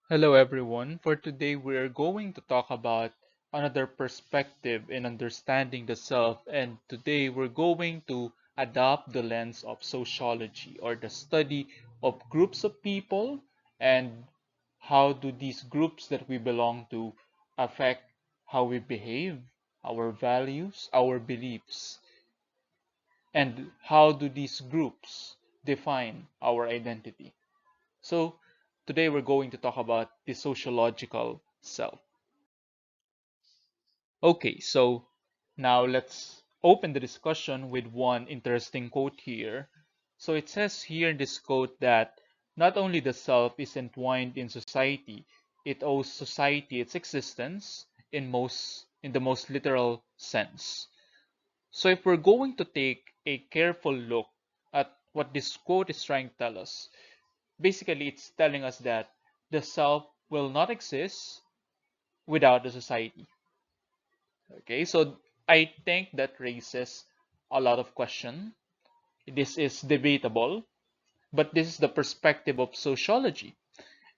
Hello everyone. For today we are going to talk about another perspective in understanding the self, and today we're going to adopt the lens of sociology, or the study of groups of people and how do these groups that we belong to affect how we behave, our values, our beliefs, and how do these groups define our identity. So today we're going to talk about the sociological self. Okay, so now let's open the discussion with one interesting quote here. So it says here in this quote that not only the self is entwined in society, it owes society its existence in the most literal sense. So if we're going to take a careful look at what this quote is trying to tell us, basically it's telling us that the self will not exist without the society. Okay, so I think that raises a lot of question. This is debatable, but this is the perspective of sociology.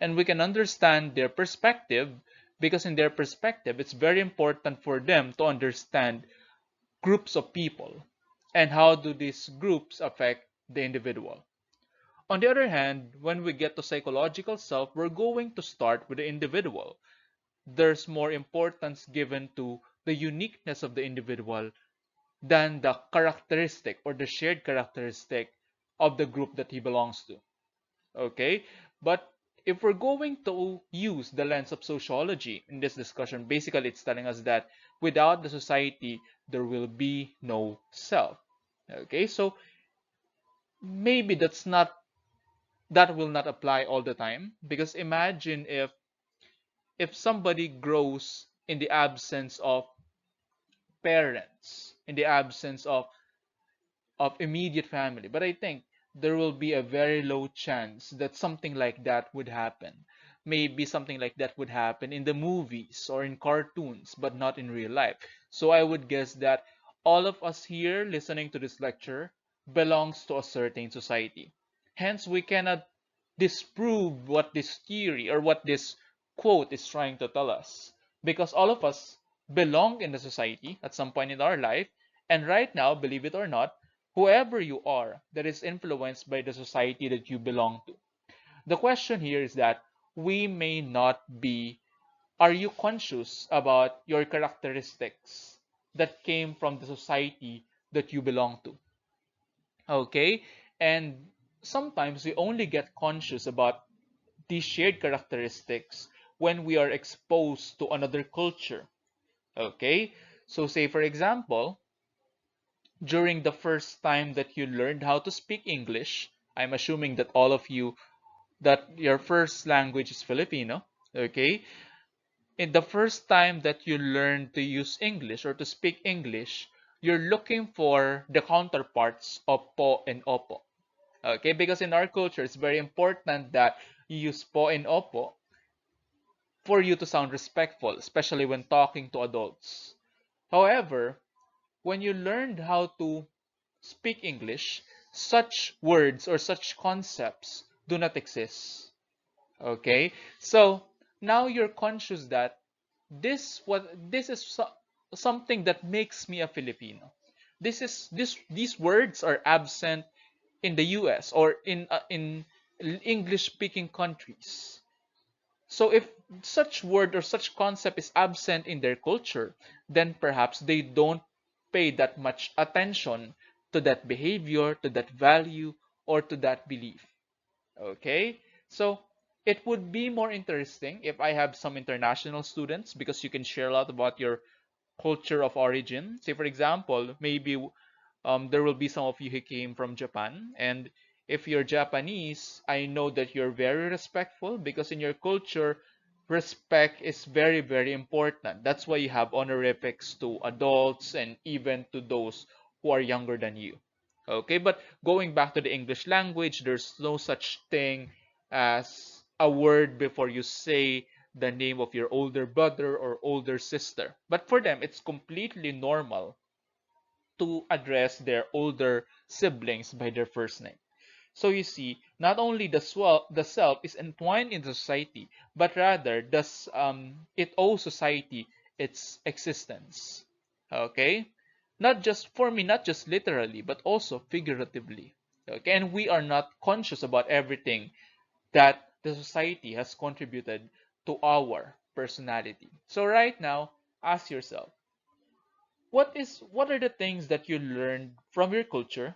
And we can understand their perspective because in their perspective, it's very important for them to understand groups of people and how do these groups affect the individual. On the other hand, when we get to psychological self, we're going to start with the individual. There's more importance given to the uniqueness of the individual than the characteristic or the shared characteristic of the group that he belongs to. Okay? But if we're going to use the lens of sociology in this discussion, basically it's telling us that without the society, there will be no self. Okay? So maybe that will not apply all the time, because imagine if somebody grows in the absence of parents, in the absence of immediate family. But I think there will be a very low chance that something like that would happen. Maybe something like that would happen in the movies or in cartoons, but not in real life. So I would guess that all of us here listening to this lecture belongs to a certain society. Hence, we cannot disprove what this theory or what this quote is trying to tell us. Because all of us belong in the society at some point in our life. And right now, believe it or not, whoever you are that is influenced by the society that you belong to. The question here is that we may not be, are you conscious about your characteristics that came from the society that you belong to? Okay? And sometimes we only get conscious about these shared characteristics when we are exposed to another culture. Okay? So, say for example, during the first time that you learned how to speak English, I'm assuming that all of you, that your first language is Filipino, okay? In the first time that you learn to use English or to speak English, you're looking for the counterparts of po and opo, okay? Because in our culture, it's very important that you use po and opo for you to sound respectful, especially when talking to adults. However, when you learned how to speak English, such words or such concepts do not exist. Okay? So now you're conscious that this is something that makes me a Filipino. These words are absent in the US or in English speaking countries. So if such word or such concept is absent in their culture, then perhaps they don't pay that much attention to that behavior, to that value, or to that belief. Okay? So it would be more interesting if I have some international students, because you can share a lot about your culture of origin. Say, for example, maybe there will be some of you who came from Japan. And if you're Japanese, I know that you're very respectful because in your culture, respect is very, very important. That's why you have honorifics to adults and even to those who are younger than you. Okay, but going back to the English language, there's no such thing as a word before you say the name of your older brother or older sister. But for them, it's completely normal to address their older siblings by their first name. So you see, not only the self is entwined in the society, but rather does it owes society its existence. Okay? Not just for me, not just literally, but also figuratively. Okay? And we are not conscious about everything that the society has contributed to our personality. So right now, ask yourself, what are the things that you learned from your culture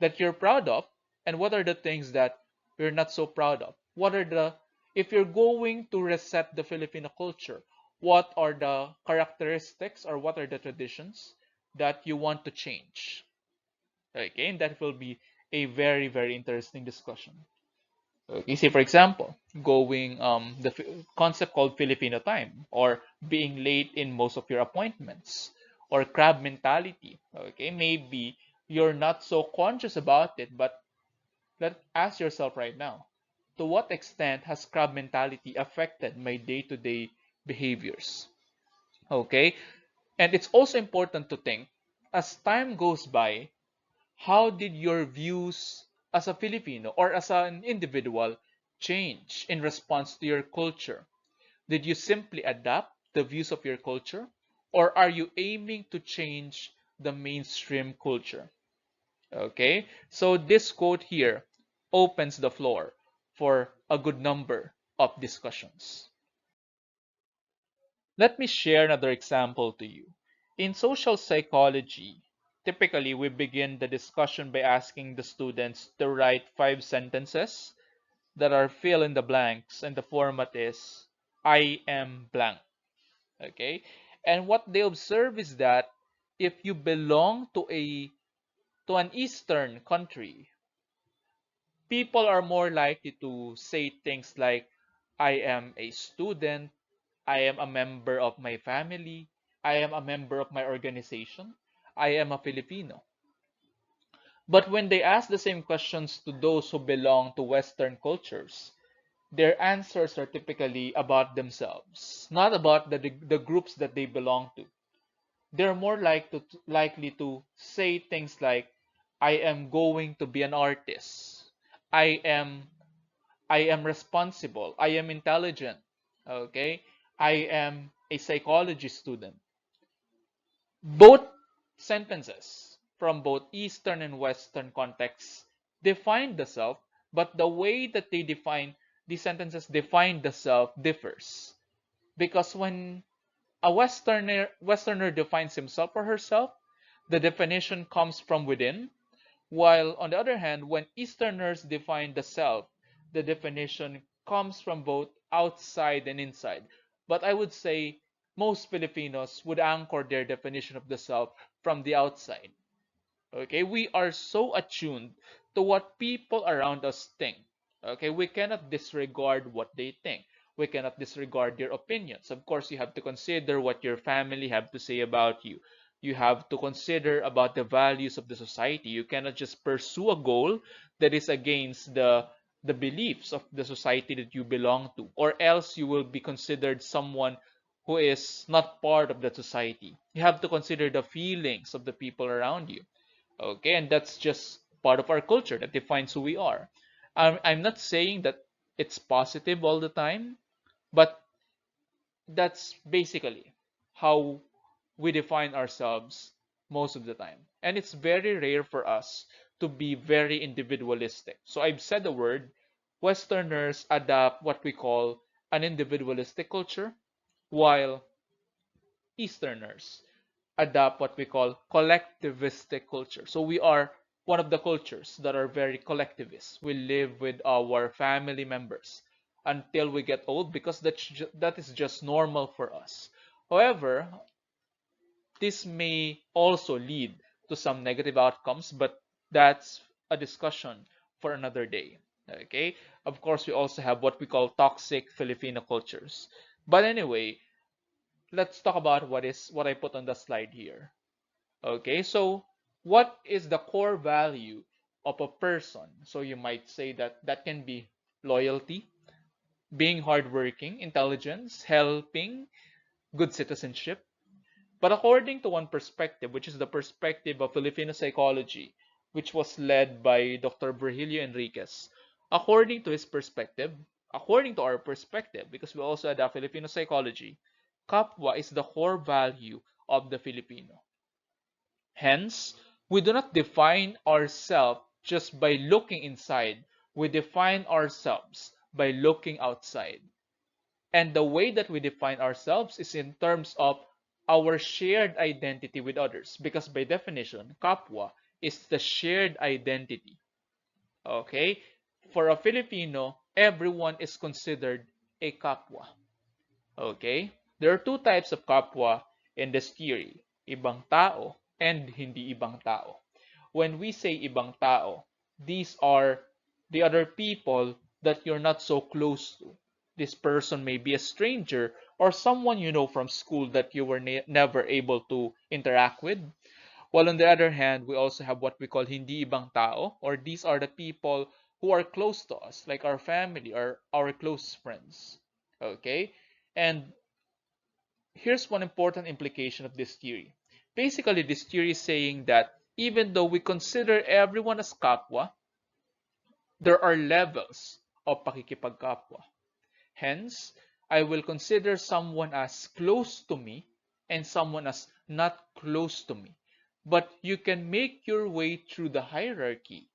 that you're proud of, and what are the things that you're not so proud of? What are the If you're going to reset the Filipino culture, what are the characteristics or what are the traditions that you want to change? Okay, and that will be a very, very interesting discussion. Okay, say for example, going the concept called Filipino time, or being late in most of your appointments, or crab mentality. Okay, maybe you're not so conscious about it, but let ask yourself right now, to what extent has crab mentality affected my day-to-day behaviors? Okay, and it's also important to think, as time goes by, how did your views as a Filipino or as an individual change in response to your culture? Did you simply adapt the views of your culture, or are you aiming to change the mainstream culture? Okay, so this quote here opens the floor for a good number of discussions. Let me share another example to you. In social psychology, typically we begin the discussion by asking the students to write 5 sentences that are fill in the blanks, and the format is I am blank. Okay? And what they observe is that if you belong to an Eastern country, people are more likely to say things like, I am a student, I am a member of my family, I am a member of my organization, I am a Filipino. But when they ask the same questions to those who belong to Western cultures, their answers are typically about themselves, not about the groups that they belong to. They're more likely to say things like, I am going to be an artist. I am I am responsible. I am intelligent. Okay? I am a psychology student. Both sentences from both Eastern and Western contexts define the self, but the way that they define these sentences define the self differs. Because when a Westerner defines himself or herself, the definition comes from within, while on the other hand, when Easterners define the self, the definition comes from both outside and inside. But I would say most Filipinos would anchor their definition of the self from the outside. Okay, we are so attuned to what people around us think. Okay, we cannot disregard what they think. We cannot disregard their opinions. Of course, you have to consider what your family have to say about you. You have to consider about the values of the society. You cannot just pursue a goal that is against the beliefs of the society that you belong to, or else you will be considered someone who is not part of that society. You have to consider the feelings of the people around you. Okay, and that's just part of our culture that defines who we are. I'm not saying that it's positive all the time, but that's basically how we define ourselves most of the time. And it's very rare for us to be very individualistic. So I've said the word, Westerners adopt what we call an individualistic culture, while Easterners adopt what we call collectivistic culture. So we are one of the cultures that are very collectivist. We live with our family members until we get old because that is just normal for us. However, this may also lead to some negative outcomes, but that's a discussion for another day. Okay? Of course, we also have what we call toxic Filipino cultures. But anyway, let's talk about what I put on the slide here. Okay, so what is the core value of a person? So you might say that that can be loyalty, being hardworking, intelligence, helping, good citizenship. But according to one perspective, which is the perspective of Filipino psychology, which was led by Dr. Virgilio Enriquez. According to his perspective, according to our perspective, because we also adapt Filipino psychology, KAPWA is the core value of the Filipino. Hence, we do not define ourselves just by looking inside. We define ourselves by looking outside. And the way that we define ourselves is in terms of our shared identity with others. Because by definition, kapwa is the shared identity. Okay? For a Filipino, everyone is considered a kapwa. Okay? There are two types of kapwa in this theory. Ibang tao and hindi ibang tao. When we say ibang tao, these are the other people that you're not so close to. This person may be a stranger or someone you know from school that you were never able to interact with. While on the other hand, we also have what we call hindi ibang tao, or these are the people who are close to us, like our family or our close friends. Okay? And here's one important implication of this theory. Basically, this theory is saying that even though we consider everyone as kapwa, there are levels of pakikipagkapwa. Hence, I will consider someone as close to me and someone as not close to me. But you can make your way through the hierarchy.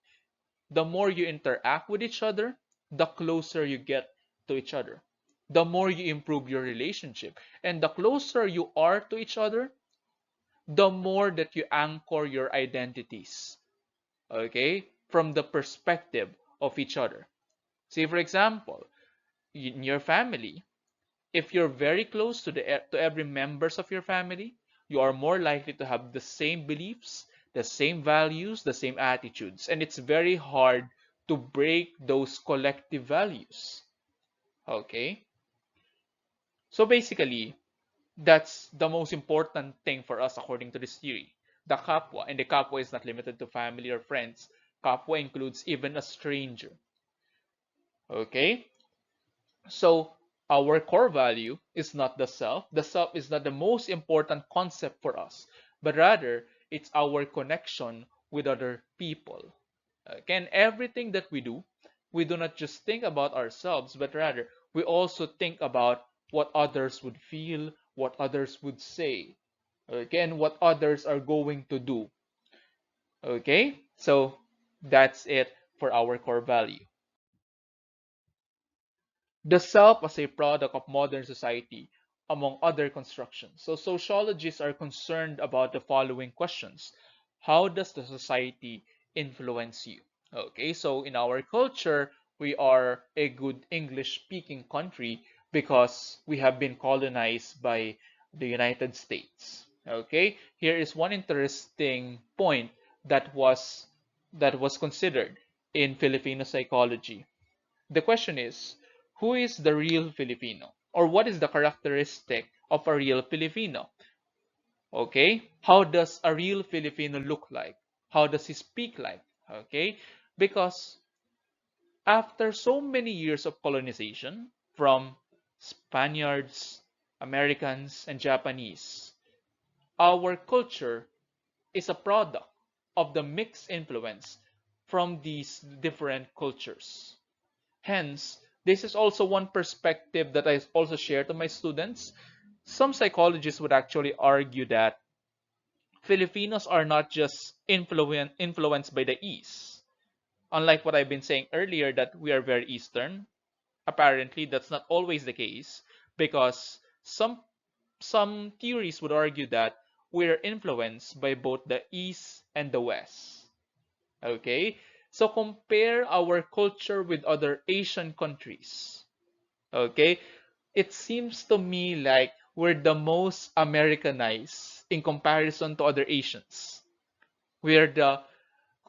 The more you interact with each other, the closer you get to each other. The more you improve your relationship. And the closer you are to each other, the more that you anchor your identities, okay, from the perspective of each other. Say, for example, in your family, if you're very close to every members of your family, you are more likely to have the same beliefs, the same values, the same attitudes, and it's very hard to break those collective values. Okay? So basically, that's the most important thing for us according to this theory. The kapwa, and the kapwa is not limited to family or friends. Kapwa includes even a stranger. Okay? So our core value is not the self. The self is not the most important concept for us, but rather it's our connection with other people. Again, everything that we do not just think about ourselves, but rather we also think about what others would feel, what others would say, again, what others are going to do. Okay, so that's it for our core value. The self as a product of modern society, among other constructions. So sociologists are concerned about the following questions. How does the society influence you? Okay, so in our culture, we are a good English speaking country because we have been colonized by the United States. Okay, here is one interesting point that was considered in Filipino psychology. The question is, who is the real Filipino? Or what is the characteristic of a real Filipino? Okay? How does a real Filipino look like? How does he speak like? Okay? Because after so many years of colonization from Spaniards, Americans, and Japanese, our culture is a product of the mixed influence from these different cultures. Hence, this is also one perspective that I also share to my students. Some psychologists would actually argue that Filipinos are not just influenced by the East. Unlike what I've been saying earlier, that we are very Eastern, apparently that's not always the case because some theories would argue that we're influenced by both the East and the West. Okay? So compare our culture with other Asian countries. Okay? It seems to me like we're the most Americanized in comparison to other Asians. We're the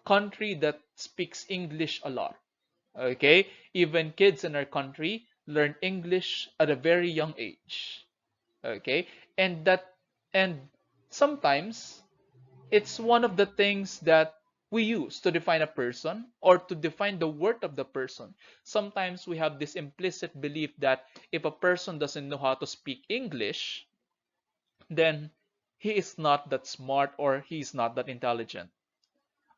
country that speaks English a lot. Okay? Even kids in our country learn English at a very young age. Okay? And sometimes it's one of the things that we use to define a person or to define the worth of the person. Sometimes we have this implicit belief that if a person doesn't know how to speak English, then he is not that smart or he is not that intelligent.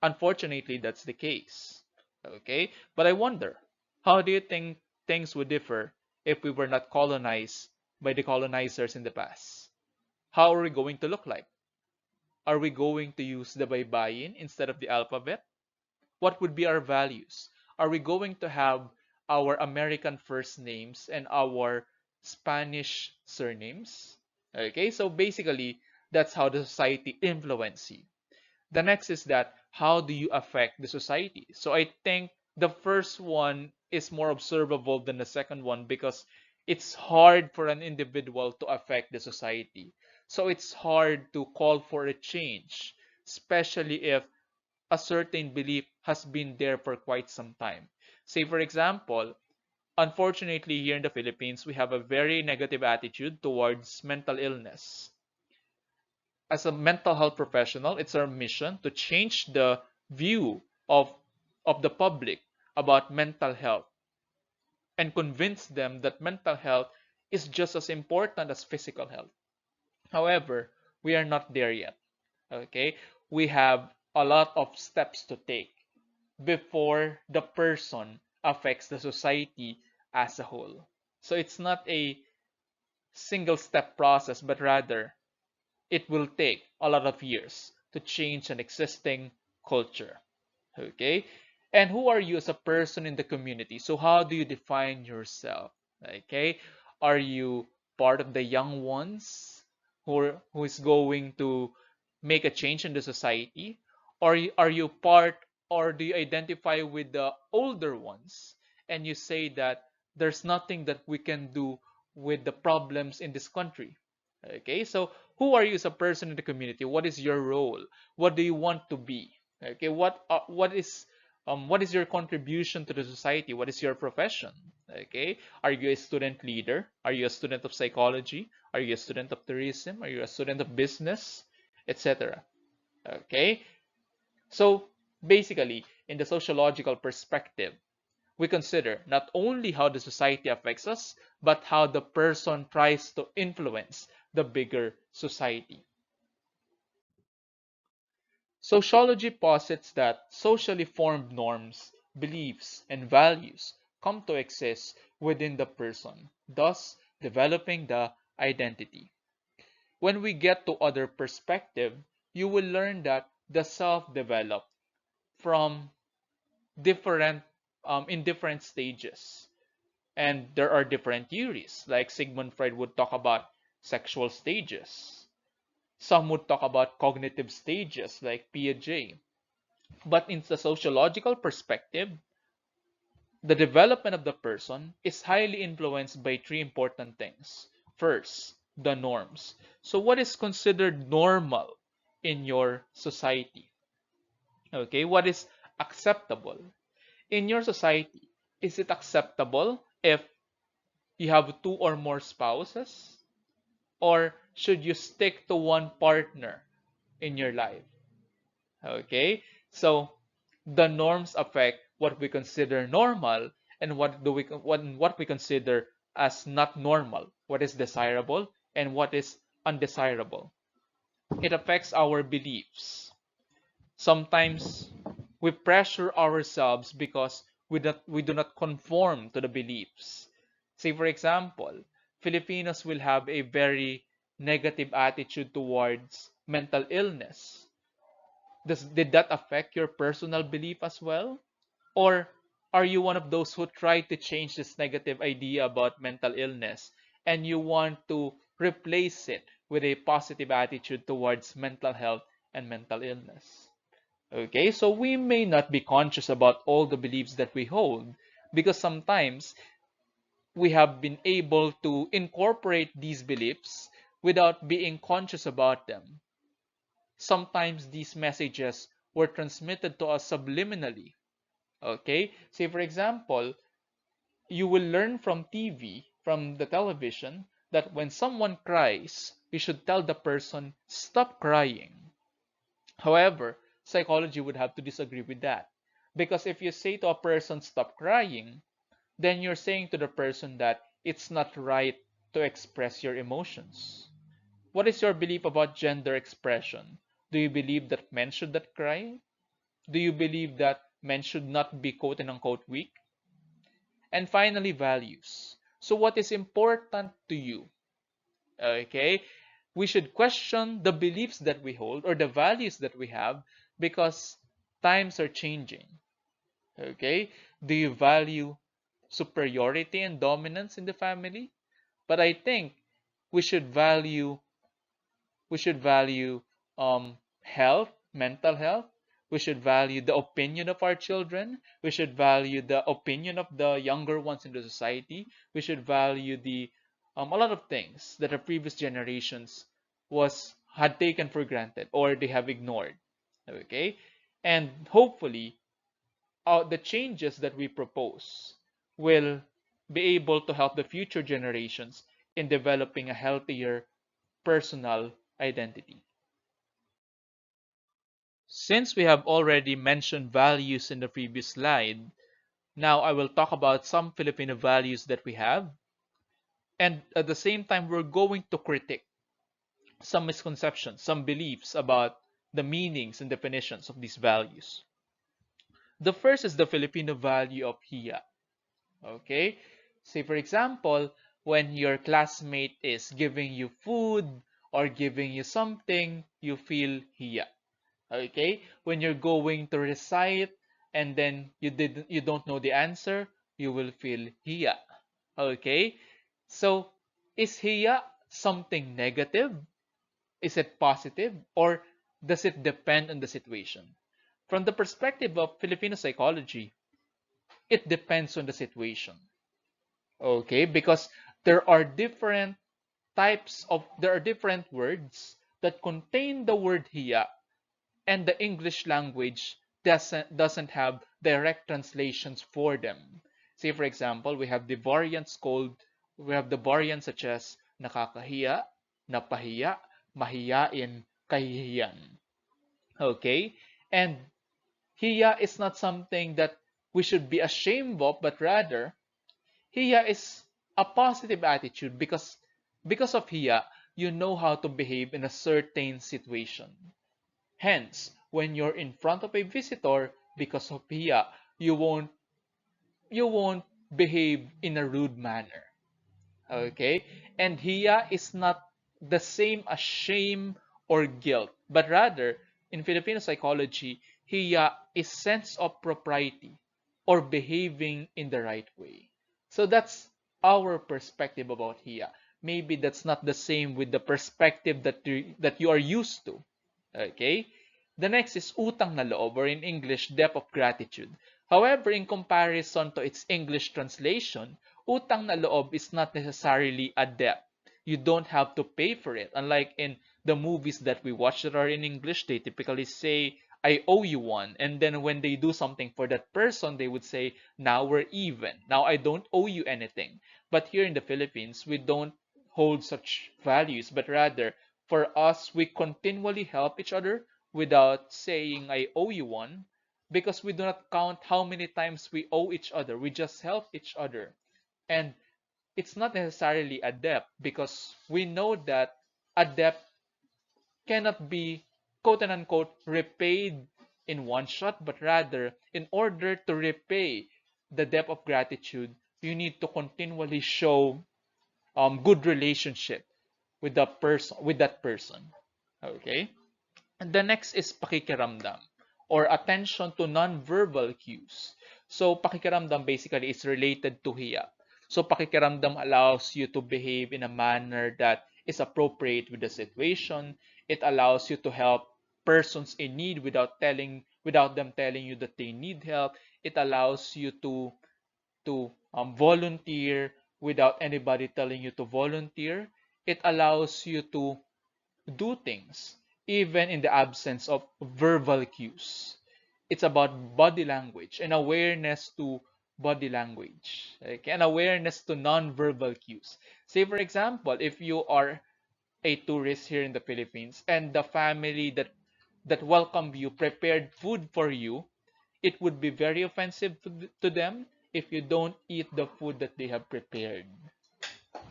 Unfortunately, that's the case. Okay? But I wonder, how do you think things would differ if we were not colonized by the colonizers in the past? How are we going to look like? Are we going to use the baybayin instead of the alphabet? What would be our values? Are we going to have our American first names and our Spanish surnames? Okay, so basically, that's how the society influences you. The next is that how do you affect the society? So I think the first one is more observable than the second one because it's hard for an individual to affect the society. So it's hard to call for a change, especially if a certain belief has been there for quite some time. Say, for example, unfortunately, here in the Philippines, we have a very negative attitude towards mental illness. As a mental health professional, it's our mission to change the view of the public about mental health and convince them that mental health is just as important as physical health. However, we are not there yet. Okay? We have a lot of steps to take before the person affects the society as a whole. So it's not a single step process, but rather it will take a lot of years to change an existing culture. Okay? And who are you as a person in the community? So how do you define yourself? Okay? Are you part of the young ones who is going to make a change in the society? Or are you part or do you identify with the older ones and you say that there's nothing that we can do with the problems in this country? Okay, so who are you as a person in the community? What is your role? What do you want to be? Okay, what is your contribution to the society? What is your profession? Okay, are you a student leader? Are you a student of psychology? Are you a student of tourism? Are you a student of business, etc.? Okay, so basically, in the sociological perspective, we consider not only how the society affects us, but how the person tries to influence the bigger society. Sociology posits that socially formed norms, beliefs, and values come to exist within the person, thus developing the identity. When we get to other perspective, you will learn that the self develop from different in different stages. And there are different theories, like Sigmund Freud would talk about sexual stages. Some would talk about cognitive stages, like Piaget. But in the sociological perspective, the development of the person is highly influenced by three important things. First, the norms. So, what is considered normal in your society? Okay, what is acceptable? In your society, is it acceptable if you have two or more spouses? Or should you stick to one partner in your life? Okay, so the norms affect what we consider normal and what we consider as not normal, what is desirable and what is undesirable. It affects our beliefs. Sometimes we pressure ourselves because we do not conform to the beliefs. Say, for example, Filipinos will have a very negative attitude towards mental illness. Did that affect your personal belief as well? Or are you one of those who try to change this negative idea about mental illness and you want to replace it with a positive attitude towards mental health and mental illness? Okay, so we may not be conscious about all the beliefs that we hold because sometimes we have been able to incorporate these beliefs without being conscious about them. Sometimes these messages were transmitted to us subliminally. Okay, say for example, you will learn from TV, from the television, that when someone cries, you should tell the person, stop crying. However, psychology would have to disagree with that. Because if you say to a person, stop crying, then you're saying to the person that it's not right to express your emotions. What is your belief about gender expression? Do you believe that men should not cry? Do you believe that men should not be quote and unquote weak? And finally, values. So what is important to you? Okay, we should question the beliefs that we hold or the values that we have because times are changing. Okay, do you value superiority and dominance in the family? But I think we should value we should value health, mental health. We should value the opinion of our children. We should value the opinion of the younger ones in the society. We should value the a lot of things that the previous generations was had taken for granted or they have ignored. Okay, and hopefully the changes that we propose will be able to help the future generations in developing a healthier personal identity. Since we have already mentioned values in the previous slide, now I will talk about some Filipino values that we have, and at the same time, we're going to critique some misconceptions, some beliefs about the meanings and definitions of these values. The first is the Filipino value of hiya. Okay? Say, for example, when your classmate is giving you food or giving you something, you feel hiya. Okay, when you're going to recite and then you don't know the answer, you will feel hiya. Okay, so is hiya something negative? Is it positive, or does it depend on the situation? From the perspective of Filipino psychology, it depends on the situation. Okay, because there are different there are different words that contain the word hiya, and the English language doesn't have direct translations for them. Say for example, we have the variants such as nakakahiya, napahiya, mahiyain, kahihiyan. Okay? And hiya is not something that we should be ashamed of, but rather hiya is a positive attitude because of hiya, you know how to behave in a certain situation. Hence, when you're in front of a visitor, because of hiya, you won't you won't behave in a rude manner. Okay? And hiya is not the same as shame or guilt, but rather, in Filipino psychology, hiya is sense of propriety or behaving in the right way. So that's our perspective about hiya. Maybe that's not the same with the perspective that you are used to. Okay? The next is utang na loob, or in English, debt of gratitude. However, in comparison to its English translation, utang na loob is not necessarily a debt. You don't have to pay for it. Unlike in the movies that we watch that are in English, they typically say, I owe you one. And then when they do something for that person, they would say, now we're even. Now I don't owe you anything. But here in the Philippines, we don't hold such values, but rather, for us, we continually help each other without saying, I owe you one, because we do not count how many times we owe each other. We just help each other. And it's not necessarily a debt because we know that a debt cannot be quote and unquote repaid in one shot, but rather, in order to repay the debt of gratitude, you need to continually show good relationship with that person. Okay? And the next is pakikiramdam, or attention to non-verbal cues. So pakikiramdam basically is related to hiya. So pakikiramdam allows you to behave in a manner that is appropriate with the situation. It allows you to help persons in need without them telling you that they need help. It allows you to volunteer without anybody telling you to volunteer. It allows you to do things even in the absence of verbal cues. It's about body language and awareness to body language, okay? And awareness to non-verbal cues. Say, for example, if you are a tourist here in the Philippines and the family that welcomed you prepared food for you, it would be very offensive to them if you don't eat the food that they have prepared.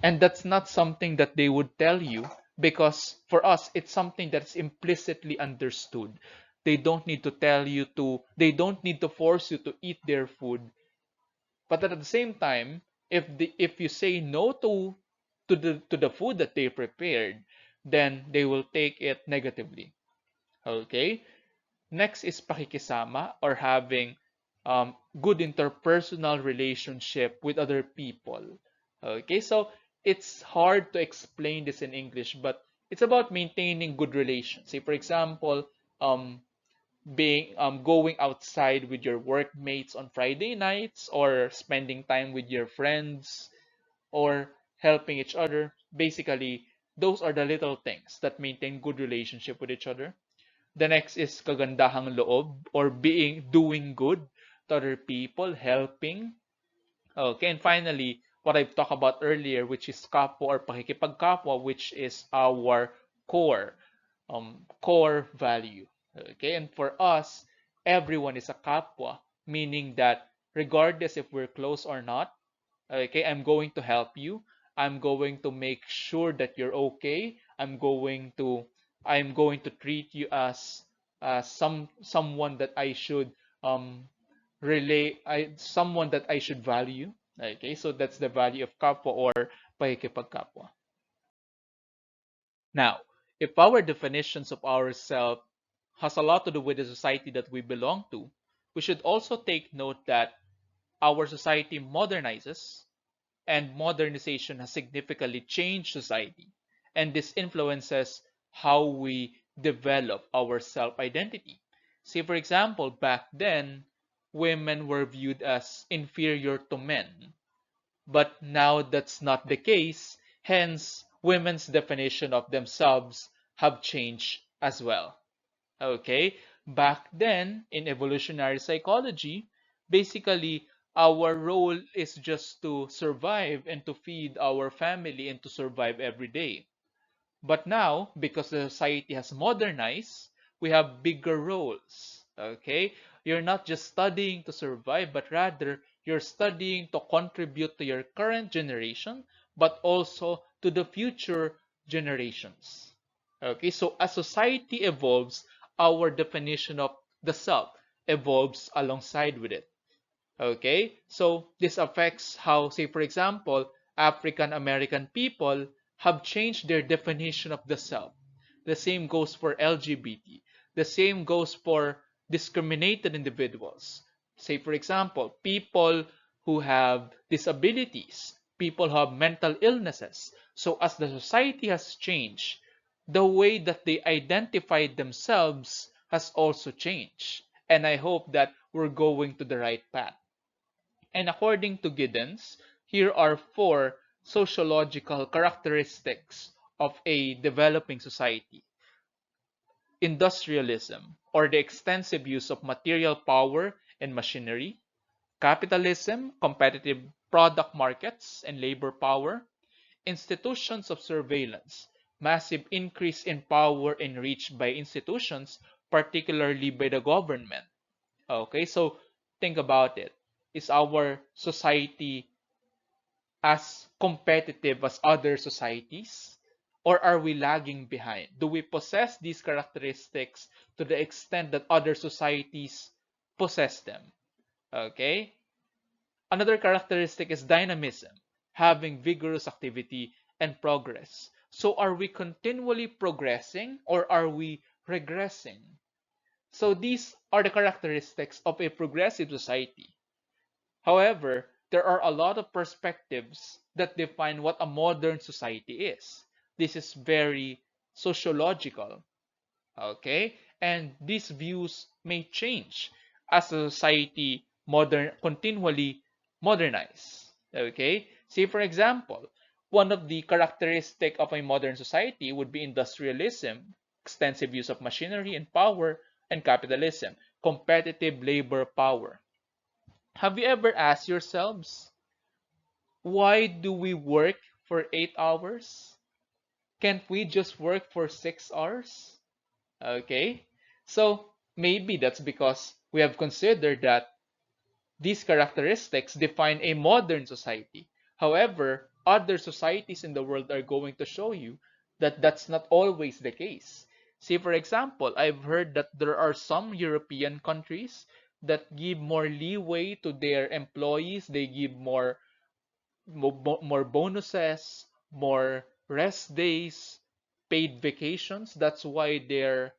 And that's not something that they would tell you because for us, it's something that's implicitly understood. They don't need to tell you to, they don't need to force you to eat their food. But at the same time, if you say no to the food that they prepared, then they will take it negatively. Okay? Next is pakikisama, or having good interpersonal relationship with other people. Okay, so it's hard to explain this in English, but it's about maintaining good relations. Say, for example, um, being going outside with your workmates on Friday nights, or spending time with your friends, or helping each other. Basically, those are the little things that maintain good relationship with each other. The next is kagandahang loob, or doing good to other people, helping. Okay, and finally, what I've talked about earlier, which is kapwa or pakikipagkapwa, which is our core value. Okay, and for us, everyone is a kapwa, meaning that regardless if we're close or not, okay, I'm going to make sure that you're okay. I'm going to treat you as someone that I should um someone that I should value. Okay, so that's the value of kapwa, or pakikipagkapwa. Now, if our definitions of ourselves has a lot to do with the society that we belong to, we should also take note that our society modernizes, and modernization has significantly changed society. And this influences how we develop our self identity. See, for example, back then, women were viewed as inferior to men. But now that's not the case. Hence, women's definition of themselves have changed as well. Okay? Back then, in evolutionary psychology, basically, our role is just to survive and to feed our family and to survive every day. But now, because the society has modernized, we have bigger roles. Okay? You're not just studying to survive, but rather you're studying to contribute to your current generation, but also to the future generations. Okay? So as society evolves, our definition of the self evolves alongside with it. Okay, so this affects how, say, for example, African American people have changed their definition of the self. The same goes for LGBT. The same goes for discriminated individuals. Say, for example, people who have disabilities, people who have mental illnesses. So, as the society has changed, the way that they identify themselves has also changed. And I hope that we're going to the right path. And according to Giddens, here are four sociological characteristics of a developing society. Industrialism, or the extensive use of material power and machinery. Capitalism, competitive product markets and labor power. Institutions of surveillance, massive increase in power and reach by institutions, particularly by the government. Okay, so think about it. Is our society as competitive as other societies? Or are we lagging behind? Do we possess these characteristics to the extent that other societies possess them? Okay? Another characteristic is dynamism, having vigorous activity and progress. So are we continually progressing, or are we regressing? So these are the characteristics of a progressive society. However, there are a lot of perspectives that define what a modern society is. This is very sociological, okay? And these views may change as a society continually modernize, okay? Say, for example, one of the characteristic of a modern society would be industrialism, extensive use of machinery and power, and capitalism, competitive labor power. Have you ever asked yourselves, why do we work for 8 hours? Can't we just work for 6 hours? Okay, so maybe that's because we have considered that these characteristics define a modern society. However, other societies in the world are going to show you that that's not always the case. See, for example, I've heard that there are some European countries that give more leeway to their employees. They give more bonuses, more rest days, paid vacations. That's why their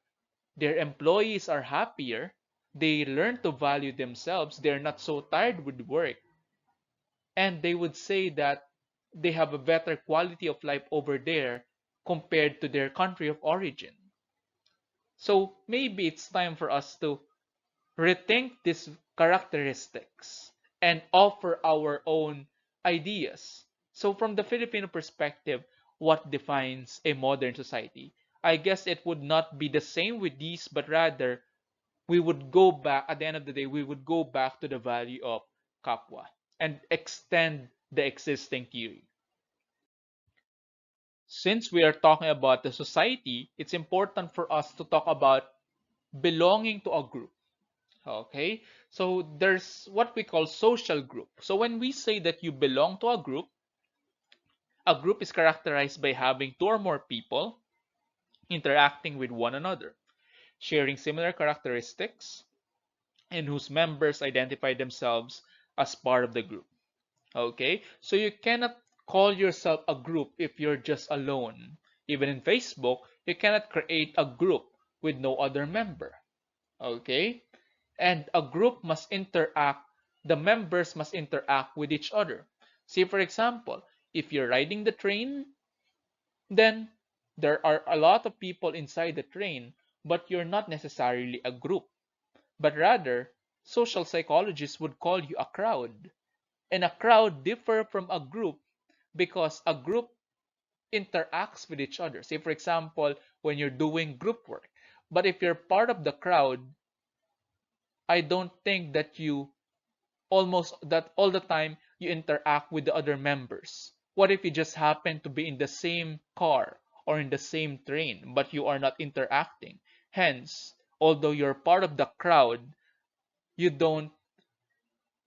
employees are happier. They learn to value themselves. They're not so tired with work. And they would say that they have a better quality of life over there compared to their country of origin. So maybe it's time for us to rethink these characteristics and offer our own ideas. So, from the Filipino perspective, what defines a modern society? I guess it would not be the same with these, but rather we would go back, at the end of the day, we would go back to the value of KAPWA and extend the existing theory. Since we are talking about the society, it's important for us to talk about belonging to a group. Okay, so there's what we call social group. So when we say that you belong to a group is characterized by having two or more people interacting with one another, sharing similar characteristics, and whose members identify themselves as part of the group. Okay, so you cannot call yourself a group if you're just alone. Even in Facebook, you cannot create a group with no other member. Okay, and a group must interact, the members must interact with each other. See, for example, if you're riding the train, then there are a lot of people inside the train, but you're not necessarily a group, but rather social psychologists would call you a crowd. And a crowd differ from a group because a group interacts with each other. Say, for example, when you're doing group work. But if you're part of the crowd, I don't think that you almost that all the time you interact with the other members. What if you just happen to be in the same car or in the same train, but you are not interacting? Hence, although you're part of the crowd, you don't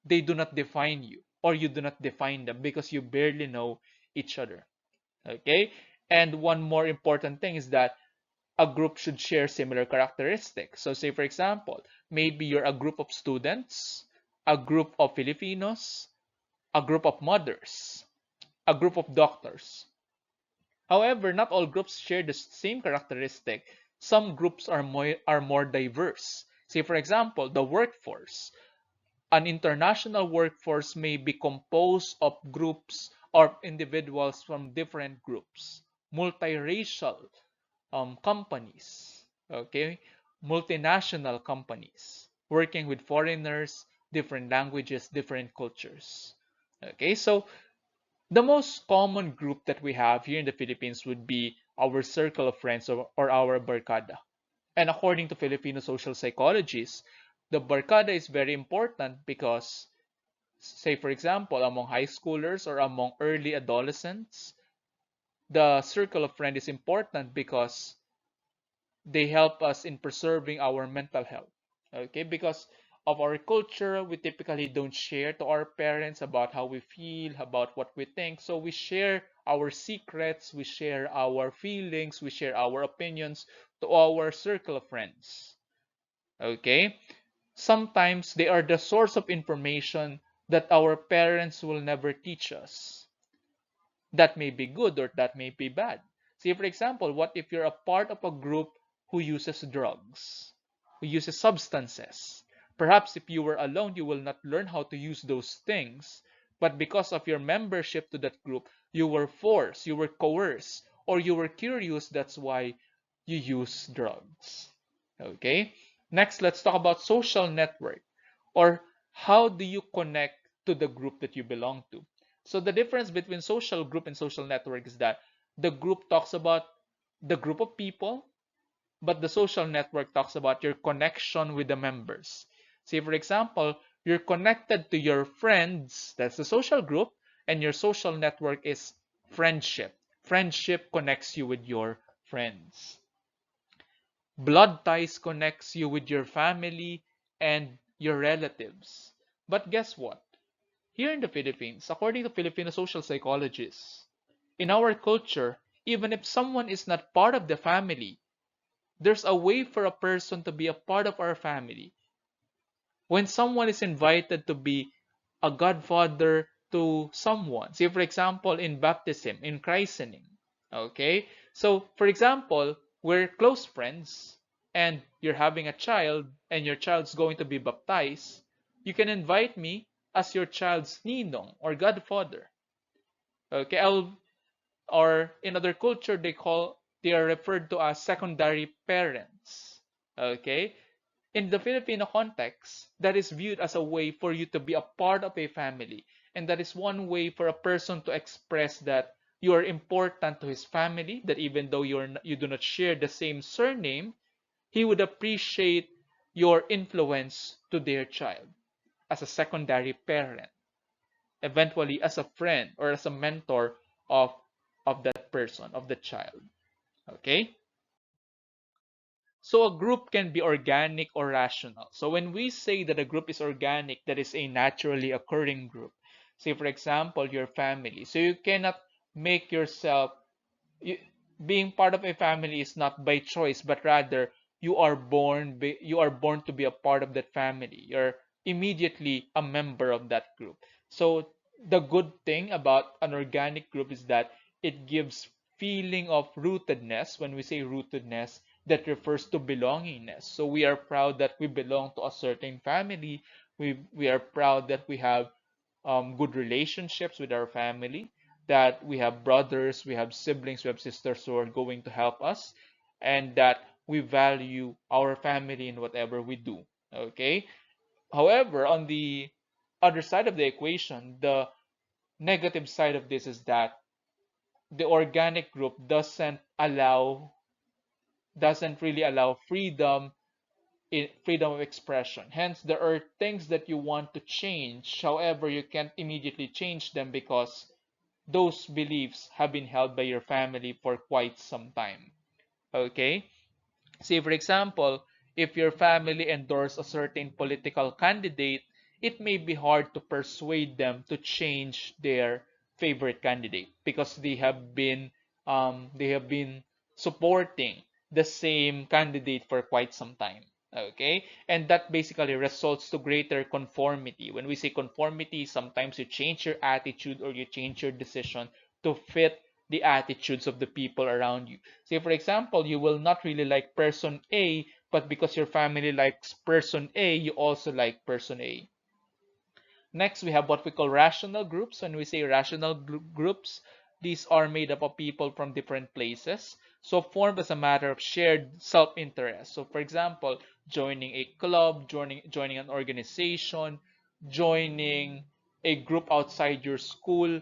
they do not define you or you do not define them because you barely know each other. Okay? And one more important thing is that a group should share similar characteristics. So say for example, maybe you're a group of students, a group of Filipinos, a group of mothers, a group of doctors. However, not all groups share the same characteristic. Some groups are more diverse. Say for example, the workforce. An international workforce may be composed of groups or individuals from different groups. Multiracial companies, okay, multinational companies, working with foreigners, different languages, different cultures. Okay, so the most common group that we have here in the Philippines would be our circle of friends or our barkada. And according to Filipino social psychologists, the barkada is very important because, say for example, among high schoolers or among early adolescents, the circle of friends is important because they help us in preserving our mental health. Okay, because of our culture, we typically don't share to our parents about how we feel, about what we think. So we share our secrets, we share our feelings, we share our opinions to our circle of friends. Okay, sometimes they are the source of information that our parents will never teach us. That may be good or that may be bad. Say, for example, what if you're a part of a group who uses drugs, who uses substances? Perhaps if you were alone, you will not learn how to use those things. But because of your membership to that group, you were forced, you were coerced, or you were curious. That's why you use drugs. Okay? Next, let's talk about social network, or how do you connect to the group that you belong to. So the difference between social group and social network is that the group talks about the group of people, but the social network talks about your connection with the members. Say, for example, you're connected to your friends, that's the social group, and your social network is friendship. Friendship connects you with your friends. Blood ties connects you with your family and your relatives. But guess what? Here in the Philippines, according to Filipino social psychologists, in our culture, even if someone is not part of the family, There's a way for a person to be a part of our family. When someone is invited to be a godfather to someone, say for example in baptism, in christening, okay? So for example, we're close friends and you're having a child and your child's going to be baptized, you can invite me as your child's ninong or godfather. Okay, or in other culture they are referred to as secondary parents. Okay, in the Filipino context, that is viewed as a way for you to be a part of a family. And that is one way for a person to express that you are important to his family, that even though you do not share the same surname, he would appreciate your influence to their child as a secondary parent, eventually as a friend or as a mentor of, of that person, of the child. Okay? So a group can be organic or rational. So when we say that a group is organic, that is a naturally occurring group. Say, for example, your family. So you cannot make yourself, you, being part of a family is not by choice, but rather you are born to be a part of that family. You're immediately a member of that group. So the good thing about an organic group is that it gives feeling of rootedness. When we say rootedness, that refers to belongingness. So we are proud that we belong to a certain family. We are proud that we have good relationships with our family, that we have brothers, we have siblings, we have sisters who are going to help us, and that we value our family in whatever we do. Okay? However, on the other side of the equation, the negative side of this is that the organic group doesn't really allow freedom of expression. Hence, there are things that you want to change. However, you can't immediately change them because those beliefs have been held by your family for quite some time. Okay? Say, for example, if your family endorses a certain political candidate, it may be hard to persuade them to change their favorite candidate because they have been supporting the same candidate for quite some time. Okay, and that basically results to greater conformity. When we say conformity, sometimes you change your attitude or you change your decision to fit the attitudes of the people around you. Say, for example, you will not really like person A, but because your family likes person A, you also like person A. Next, we have what we call rational groups. When we say rational groups, these are made up of people from different places, so formed as a matter of shared self-interest. So, for example, joining a club, joining an organization, joining a group outside your school,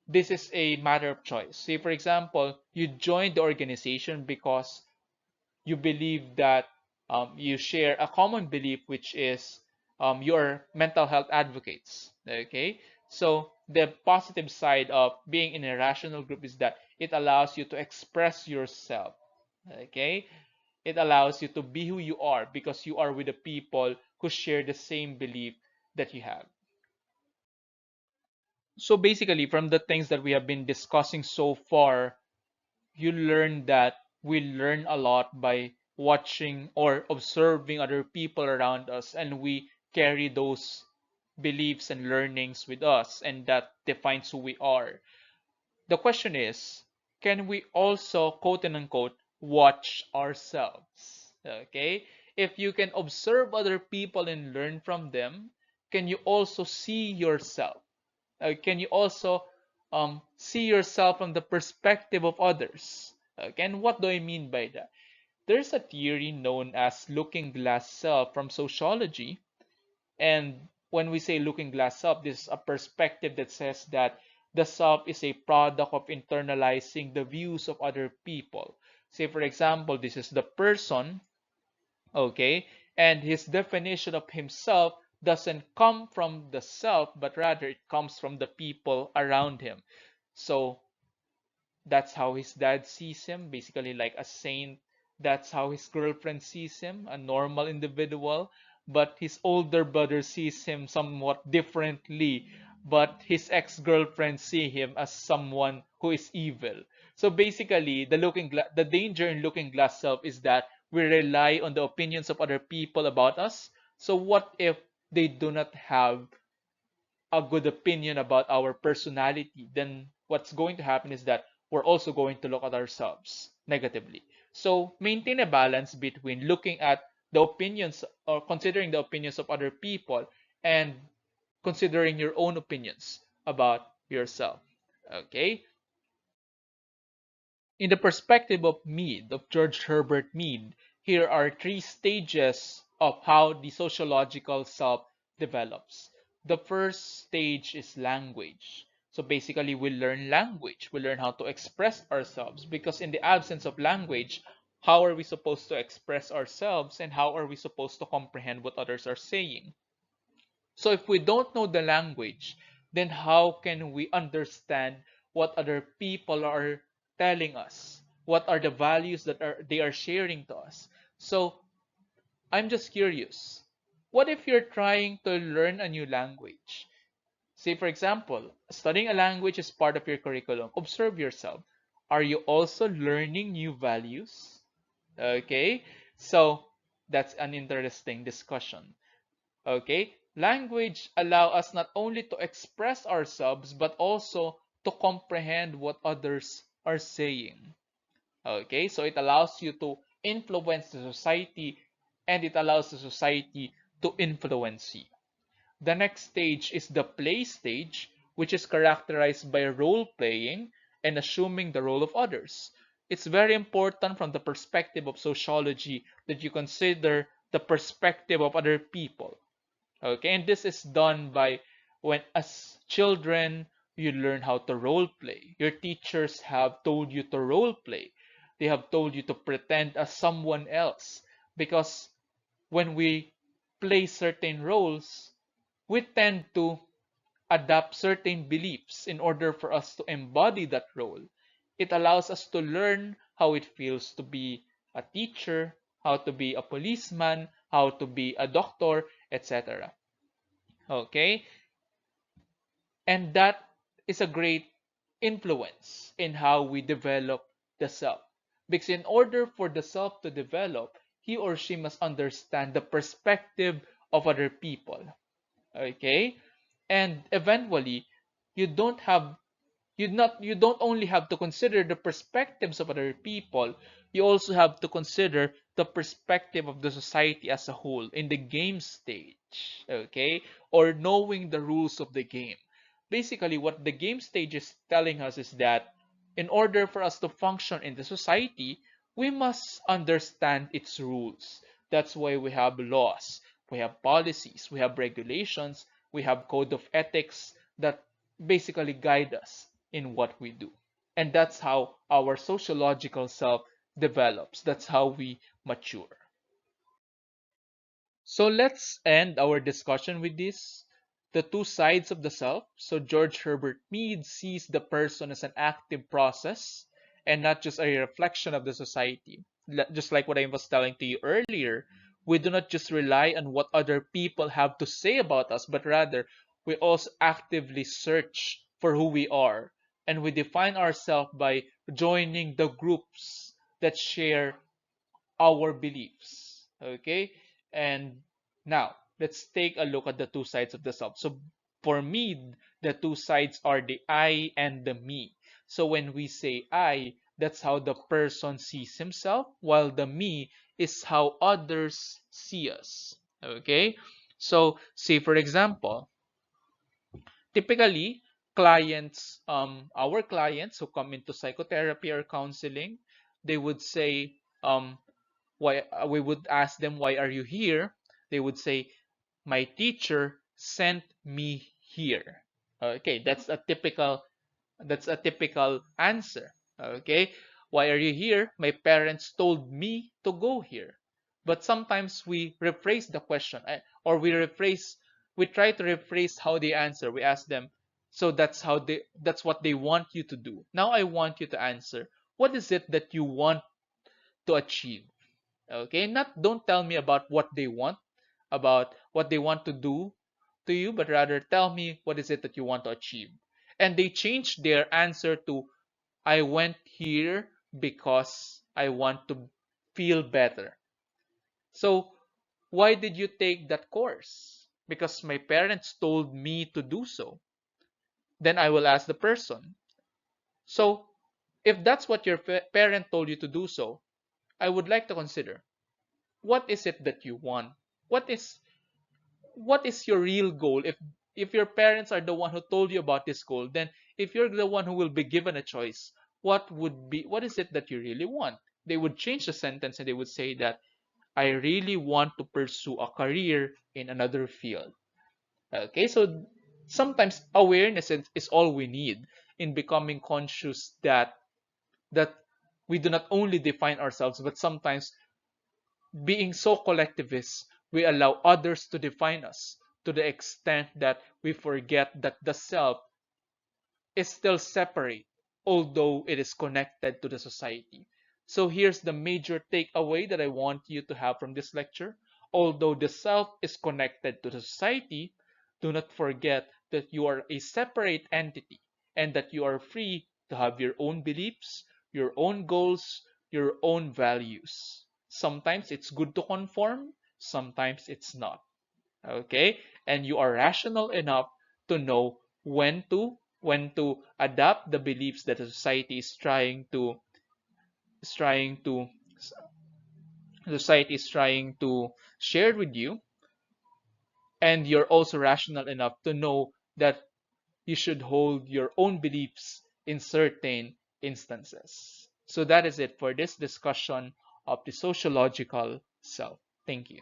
this is a matter of choice. Say, for example, you join the organization because you believe that you share a common belief, which is your mental health advocates. Okay, so the positive side of being in a rational group is that it allows you to express yourself. Okay, it allows you to be who you are because you are with the people who share the same belief that you have. So basically, from the things that we have been discussing so far, you learn that we learn a lot by watching or observing other people around us, and we carry those beliefs and learnings with us, and that defines who we are. The question is, can we also, quote and unquote, watch ourselves? Okay, if you can observe other people and learn from them, can you also see yourself? Can you also see yourself from the perspective of others? Okay, and what do I mean by that? There's a theory known as looking glass self from sociology. And when we say looking glass self, this is a perspective that says that the self is a product of internalizing the views of other people. Say, for example, this is the person, okay, and his definition of himself doesn't come from the self, but rather it comes from the people around him. So that's how his dad sees him, basically like a saint. That's how his girlfriend sees him, a normal individual. But his older brother sees him somewhat differently. But his ex-girlfriend see him as someone who is evil. So basically, the danger in looking glass self is that We rely on the opinions of other people about us. So what if they do not have a good opinion about our personality? Then what's going to happen is that we're also going to look at ourselves negatively. So maintain a balance between looking at the opinions or considering the opinions of other people and considering your own opinions about yourself. Okay? In the perspective of Mead, of George Herbert Mead, here are three stages of how the sociological self develops. The first stage is language. So basically, we learn language. We learn how to express ourselves because in the absence of language, how are we supposed to express ourselves and how are we supposed to comprehend what others are saying? So if we don't know the language, then how can we understand what other people are telling us? What are the values that they are sharing to us? So I'm just curious. What if you're trying to learn a new language? Say, for example, studying a language is part of your curriculum. Observe yourself. Are you also learning new values? Okay, so that's an interesting discussion. Okay, language allow us not only to express ourselves but also to comprehend what others are saying. Okay, so it allows you to influence the society and it allows the society to influence you. The next stage is the play stage, which is characterized by role playing and assuming the role of others. It's very important from the perspective of sociology that you consider the perspective of other people. Okay, and this is done by when as children you learn how to role play. Your teachers have told you to role play. They have told you to pretend as someone else because when we play certain roles, we tend to adapt certain beliefs in order for us to embody that role. It allows us to learn how it feels to be a teacher, how to be a policeman, how to be a doctor, etc. Okay, and that is a great influence in how we develop the self. Because in order for the self to develop, he or she must understand the perspective of other people. Okay, and eventually, you don't have you don't only have to consider the perspectives of other people, you also have to consider the perspective of the society as a whole in the game stage, okay, or knowing the rules of the game. Basically what the game stage is telling us is that in order for us to function in the society, we must understand its rules. That's why we have laws, we have policies, we have regulations, we have code of ethics that basically guide us in what we do. And that's how our sociological self develops. That's how we mature. So let's end our discussion with this. The two sides of the self. So George Herbert Mead sees the person as an active process and not just a reflection of the society. Just like what I was telling to you earlier, we do not just rely on what other people have to say about us, but rather we also actively search for who we are. And we define ourselves by joining the groups that share our beliefs. Okay? And now, let's take a look at the two sides of the self. So, for me, the two sides are the I and the me. So, when we say I, that's how the person sees himself, while the me is how others see us. Okay? So, say for example, typically, our clients who come into psychotherapy or counseling, they would say, why we would ask them, why are you here? They would say, my teacher sent me here. Okay, that's a typical answer. Okay, why are you here? My parents told me to go here. But sometimes we rephrase the question, or we try to rephrase how they answer. We ask them, so that's what they want you to do. Now I want you to answer. What is it that you want to achieve? Okay, not don't tell me about what they want to do to you, but rather tell me what is it that you want to achieve. And they changed their answer to, I went here because I want to feel better. So why did you take that course? Because my parents told me to do so. Then I will ask the person. So if that's what your parent told you to do so, I would like to consider, what is it that you want? What is what is your real goal? If your parents are the one who told you about this goal, then if you're the one who will be given a choice, what is it that you really want? They would change the sentence and they would say that I really want to pursue a career in another field. Okay, so sometimes awareness is all we need in becoming conscious that we do not only define ourselves, but sometimes being so collectivist, we allow others to define us to the extent that we forget that the self is still separate, although it is connected to the society. So here's the major takeaway that I want you to have from this lecture. Although the self is connected to the society, do not forget that you are a separate entity and that you are free to have your own beliefs, your own goals, your own values. Sometimes it's good to conform, sometimes it's not. Okay, and you are rational enough to know when to adapt the beliefs that the society is trying to society is trying to share with you, and you're also rational enough to know that you should hold your own beliefs in certain instances. So that is it for this discussion of the sociological self. Thank you.